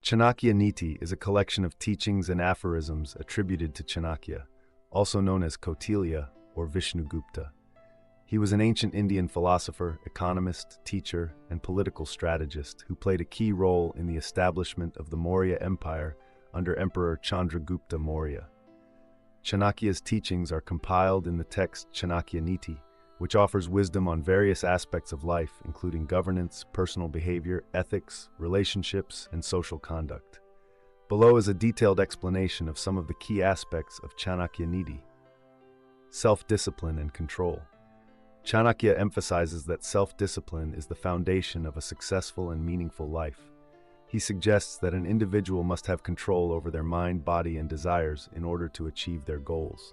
Chanakya Niti is a collection of teachings and aphorisms attributed to Chanakya, also known as Kautilya or Vishnugupta. He was an ancient Indian philosopher, economist, teacher, and political strategist who played a key role in the establishment of the Maurya Empire under Emperor Chandragupta Maurya. Chanakya's teachings are compiled in the text Chanakya Niti, which offers wisdom on various aspects of life, including governance, personal behavior, ethics, relationships, and social conduct. Below is a detailed explanation of some of the key aspects of Chanakya Niti. Self-discipline and control. Chanakya emphasizes that self-discipline is the foundation of a successful and meaningful life. He suggests that an individual must have control over their mind, body, and desires in order to achieve their goals.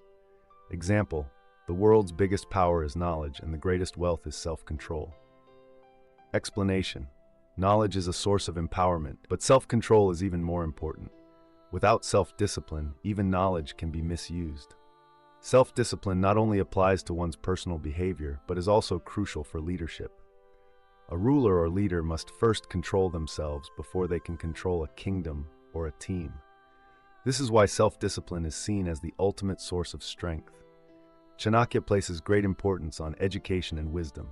Example: the world's biggest power is knowledge, and the greatest wealth is self-control. Explanation: knowledge is a source of empowerment, but self-control is even more important. Without self-discipline, even knowledge can be misused. Self-discipline not only applies to one's personal behavior, but is also crucial for leadership. A ruler or leader must first control themselves before they can control a kingdom or a team. This is why self-discipline is seen as the ultimate source of strength. Chanakya places great importance on education and wisdom.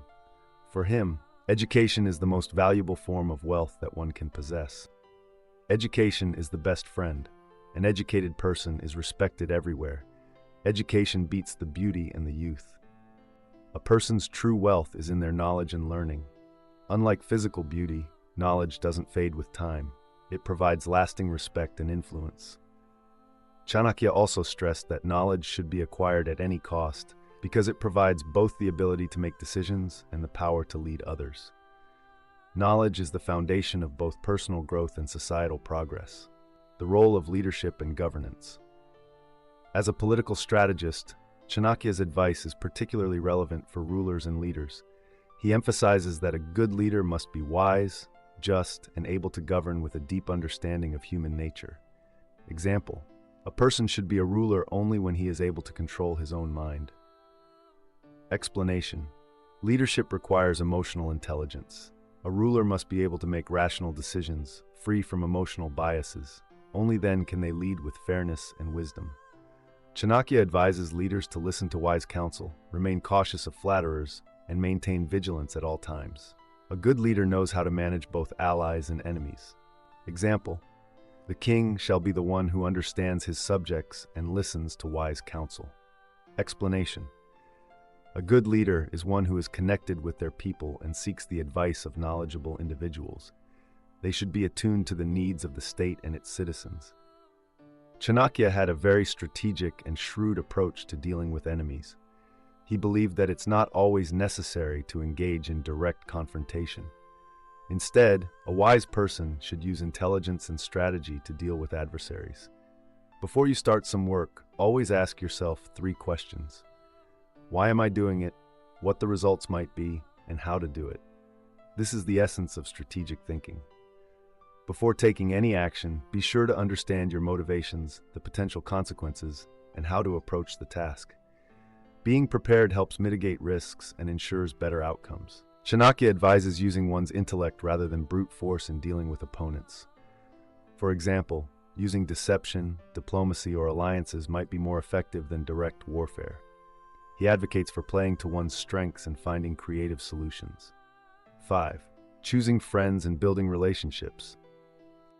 For him, education is the most valuable form of wealth that one can possess. Education is the best friend. An educated person is respected everywhere. Education beats the beauty and the youth. A person's true wealth is in their knowledge and learning. Unlike physical beauty, knowledge doesn't fade with time. It provides lasting respect and influence. Chanakya also stressed that knowledge should be acquired at any cost because it provides both the ability to make decisions and the power to lead others. Knowledge is the foundation of both personal growth and societal progress. The role of leadership and governance. As a political strategist, Chanakya's advice is particularly relevant for rulers and leaders. He emphasizes that a good leader must be wise, just, and able to govern with a deep understanding of human nature. Example: a person should be a ruler only when he is able to control his own mind. Explanation: leadership requires emotional intelligence. A ruler must be able to make rational decisions, free from emotional biases. Only then can they lead with fairness and wisdom. Chanakya advises leaders to listen to wise counsel, remain cautious of flatterers, and maintain vigilance at all times. A good leader knows how to manage both allies and enemies. Example: the king shall be the one who understands his subjects and listens to wise counsel. Explanation: a good leader is one who is connected with their people and seeks the advice of knowledgeable individuals. They should be attuned to the needs of the state and its citizens. Chanakya had a very strategic and shrewd approach to dealing with enemies. He believed that it's not always necessary to engage in direct confrontation. Instead, a wise person should use intelligence and strategy to deal with adversaries. Before you start some work, always ask yourself 3 questions. Why am I doing it? What the results might be, and how to do it. This is the essence of strategic thinking. Before taking any action, be sure to understand your motivations, the potential consequences, and how to approach the task. Being prepared helps mitigate risks and ensures better outcomes. Chanakya advises using one's intellect rather than brute force in dealing with opponents. For example, using deception, diplomacy, or alliances might be more effective than direct warfare. He advocates for playing to one's strengths and finding creative solutions. 5. Choosing friends and building relationships.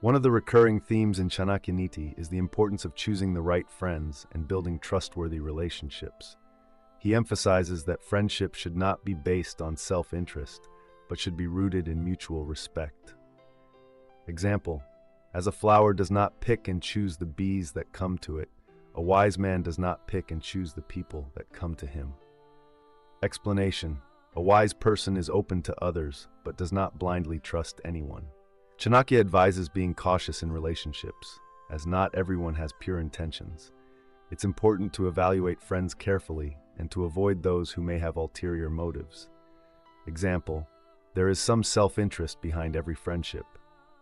One of the recurring themes in Chanakya Niti is the importance of choosing the right friends and building trustworthy relationships. He emphasizes that friendship should not be based on self-interest, but should be rooted in mutual respect. Example: as a flower does not pick and choose the bees that come to it, a wise man does not pick and choose the people that come to him. Explanation: a wise person is open to others, but does not blindly trust anyone. Chanakya advises being cautious in relationships, as not everyone has pure intentions. It's important to evaluate friends carefully and to avoid those who may have ulterior motives. Example: there is some self-interest behind every friendship.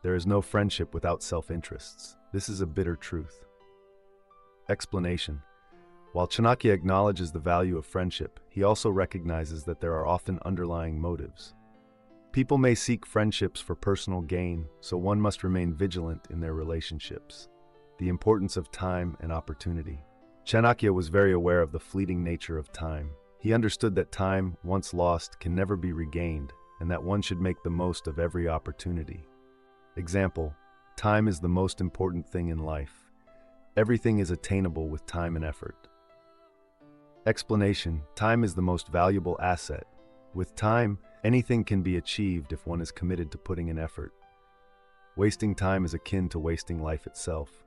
There is no friendship without self-interests. This is a bitter truth. Explanation: while Chanakya acknowledges the value of friendship, he also recognizes that there are often underlying motives. People may seek friendships for personal gain, so one must remain vigilant in their relationships. The importance of time and opportunity. Chanakya was very aware of the fleeting nature of time. He understood that time, once lost, can never be regained, and that one should make the most of every opportunity. Example: time is the most important thing in life. Everything is attainable with time and effort. Explanation: time is the most valuable asset. With time, anything can be achieved if one is committed to putting in effort. Wasting time is akin to wasting life itself.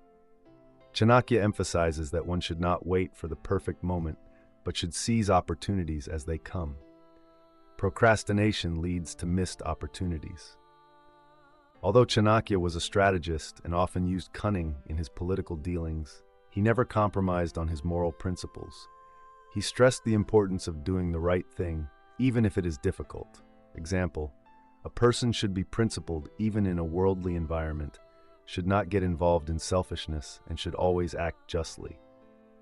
Chanakya emphasizes that one should not wait for the perfect moment, but should seize opportunities as they come. Procrastination leads to missed opportunities. Although Chanakya was a strategist and often used cunning in his political dealings, he never compromised on his moral principles. He stressed the importance of doing the right thing, even if it is difficult. Example: a person should be principled even in a worldly environment, should not get involved in selfishness, and should always act justly.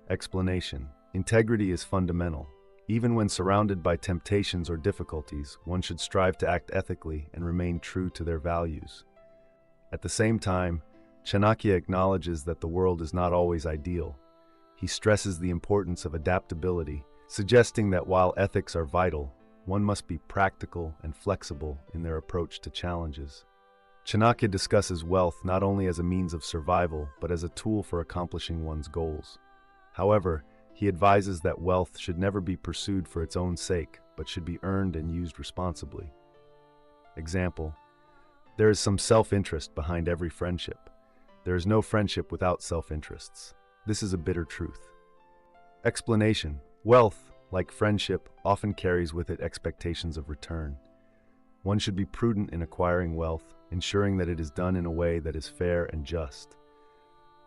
Explanation: integrity is fundamental. Even when surrounded by temptations or difficulties, one should strive to act ethically and remain true to their values. At the same time, Chanakya acknowledges that the world is not always ideal. He stresses the importance of adaptability, suggesting that while ethics are vital, one must be practical and flexible in their approach to challenges. Chanakya discusses wealth not only as a means of survival, but as a tool for accomplishing one's goals. However, he advises that wealth should never be pursued for its own sake, but should be earned and used responsibly. Example: there is some self-interest behind every friendship. There is no friendship without self-interests. This is a bitter truth. Explanation: wealth, like friendship, often carries with it expectations of return. One should be prudent in acquiring wealth, ensuring that it is done in a way that is fair and just.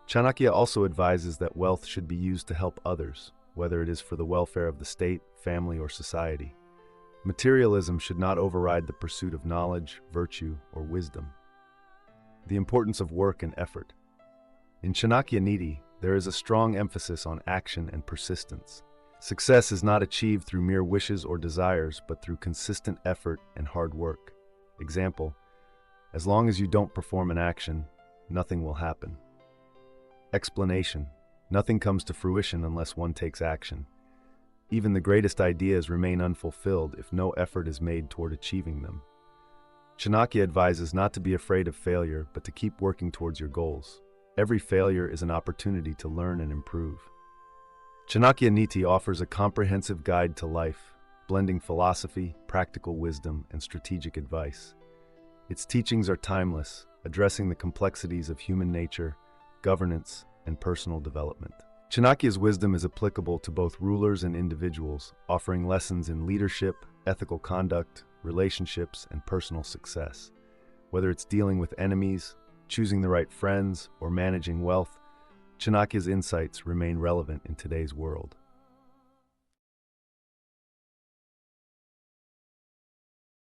Chanakya also advises that wealth should be used to help others, whether it is for the welfare of the state, family, or society. Materialism should not override the pursuit of knowledge, virtue, or wisdom. The importance of work and effort. In Chanakya Niti, there is a strong emphasis on action and persistence. Success is not achieved through mere wishes or desires, but through consistent effort and hard work. Example: as long as you don't perform an action, nothing will happen. Explanation: nothing comes to fruition unless one takes action. Even the greatest ideas remain unfulfilled if no effort is made toward achieving them. Chanakya advises not to be afraid of failure, but to keep working towards your goals. Every failure is an opportunity to learn and improve. Chanakya Niti offers a comprehensive guide to life, blending philosophy, practical wisdom, and strategic advice. Its teachings are timeless, addressing the complexities of human nature, governance, and personal development. Chanakya's wisdom is applicable to both rulers and individuals, offering lessons in leadership, ethical conduct, relationships, and personal success. Whether it's dealing with enemies, choosing the right friends, or managing wealth, Chanakya's insights remain relevant in today's world.